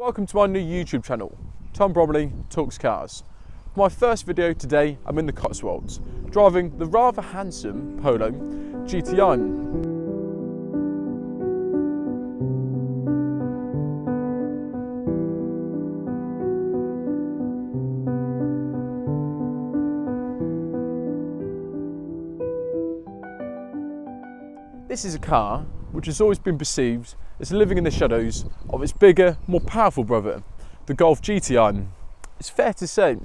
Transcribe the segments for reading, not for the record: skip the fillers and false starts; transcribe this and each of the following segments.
Welcome to my new YouTube channel, Tom Bromley Talks Cars. For my first video today, I'm in the Cotswolds, driving the rather handsome Polo GTI. This is a car which has always been perceived as living in the shadows of its bigger, more powerful brother, the Golf GTI. It's fair to say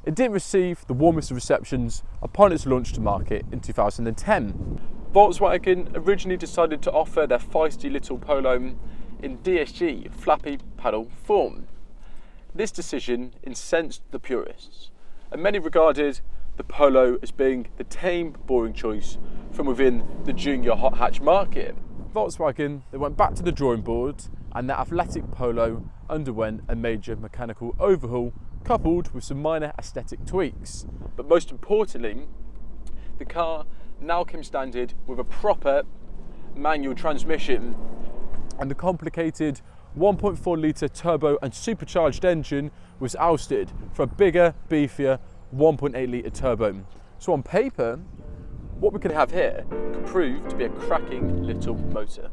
it didn't receive the warmest of receptions upon its launch to market in 2010. Volkswagen originally decided to offer their feisty little Polo in DSG flappy paddle form. This decision incensed the purists, and many regarded the Polo as being the tame, boring choice from within the junior hot hatch market. Volkswagen, they went back to the drawing board, and the athletic Polo underwent a major mechanical overhaul coupled with some minor aesthetic tweaks. But most importantly, the car now came standard with a proper manual transmission, and the complicated 1.4 litre turbo and supercharged engine was ousted for a bigger, beefier 1.8 litre turbo. So on paper, what we can have here could prove to be a cracking little motor.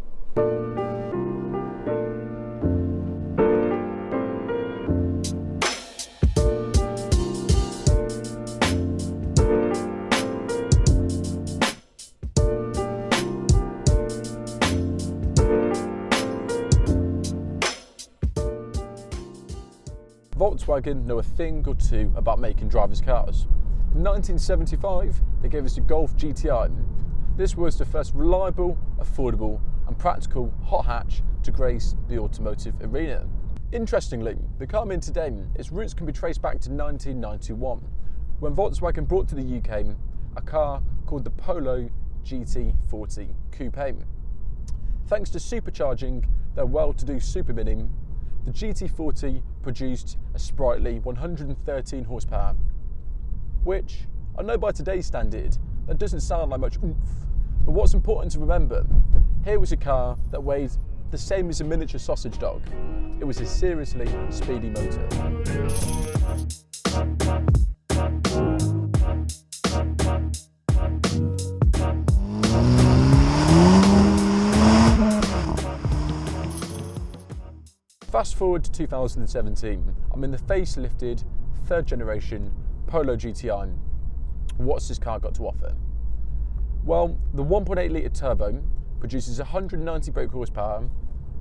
Volkswagen know a thing or two about making drivers' cars. In 1975, they gave us the Golf GTI. This was the first reliable, affordable and practical hot hatch to grace the automotive arena. Interestingly, the car I'm in today, its roots can be traced back to 1991, when Volkswagen brought to the UK a car called the Polo GT40 Coupe. Thanks to supercharging their well-to-do Super Mini, the GT40 produced a sprightly 113 horsepower, which I know by today's standard, that doesn't sound like much oomph. But what's important to remember, here was a car that weighed the same as a miniature sausage dog. It was a seriously speedy motor. Fast forward to 2017, I'm in the facelifted third generation Polo GTI. What's this car got to offer? Well, the 1.8 litre turbo produces 190 brake horsepower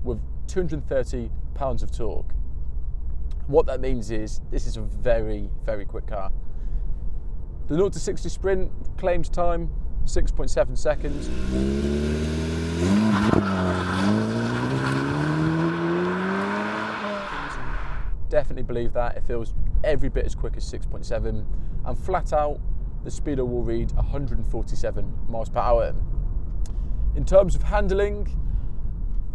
with 230 pounds of torque. What that means is this is a very, very quick car. The 0 to 60 sprint claims time 6.7 seconds. Definitely believe that. It feels every bit as quick as 6.7, and flat out the speedo will read 147 miles per hour. In terms of handling,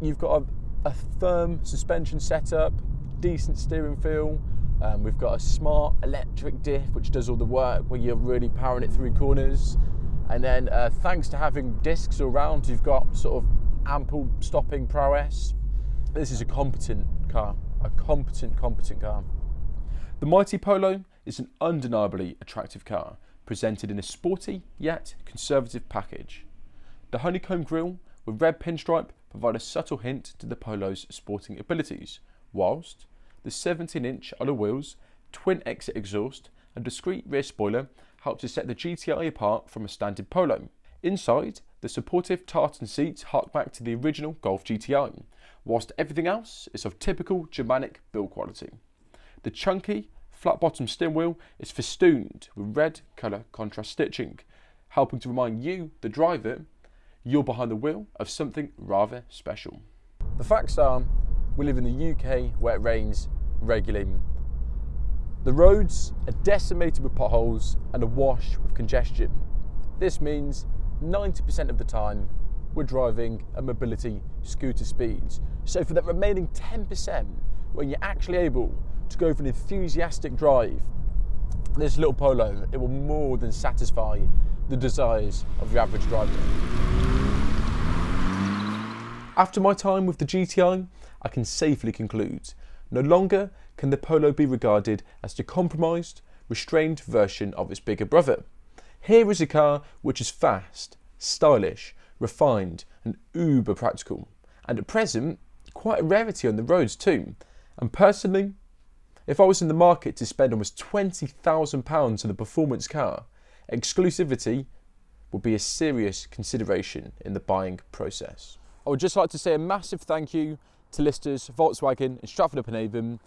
you've got a firm suspension setup, decent steering feel. We've got a smart electric diff which does all the work where you're really powering it through corners, and then thanks to having discs around, you've got sort of ample stopping prowess. This is a competent car. A competent car. The mighty Polo is an undeniably attractive car, presented in a sporty yet conservative package. The honeycomb grille with red pinstripe provide a subtle hint to the Polo's sporting abilities, whilst the 17-inch alloy wheels, twin exit exhaust and discrete rear spoiler help to set the GTI apart from a standard Polo. Inside, the supportive tartan seats hark back to the original Golf GTI, whilst everything else is of typical Germanic build quality. The chunky, flat-bottom steering wheel is festooned with red colour contrast stitching, helping to remind you, the driver, you're behind the wheel of something rather special. The facts are, we live in the UK where it rains regularly. The roads are decimated with potholes and awash with congestion. This means 90% of the time we're driving at mobility scooter speeds. So for that remaining 10%, when you're actually able to go for an enthusiastic drive, this little Polo, it will more than satisfy the desires of the average driver. After my time with the GTI, I can safely conclude No longer can the Polo be regarded as the compromised, restrained version of its bigger brother. Here is a car which is fast, stylish, refined and uber practical, and at present quite a rarity on the roads too. And personally, if I was in the market to spend almost £20,000 on a performance car, exclusivity would be a serious consideration in the buying process. I would just like to say a massive thank you to listers Volkswagen in Stratford-upon-Avon.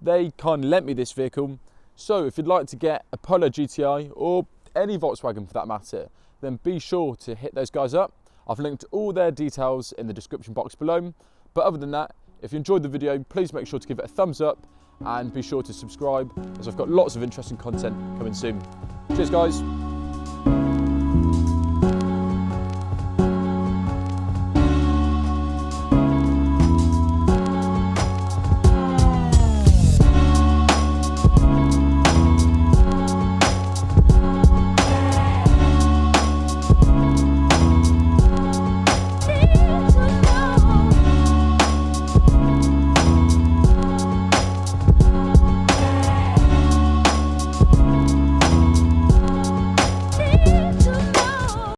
They kindly lent me this vehicle, so if you'd like to get a Polo GTI or any Volkswagen for that matter, then be sure to hit those guys up. I've linked all their details in the description box below. But other than that, if you enjoyed the video, please make sure to give it a thumbs up and be sure to subscribe, as I've got lots of interesting content coming soon. Cheers guys.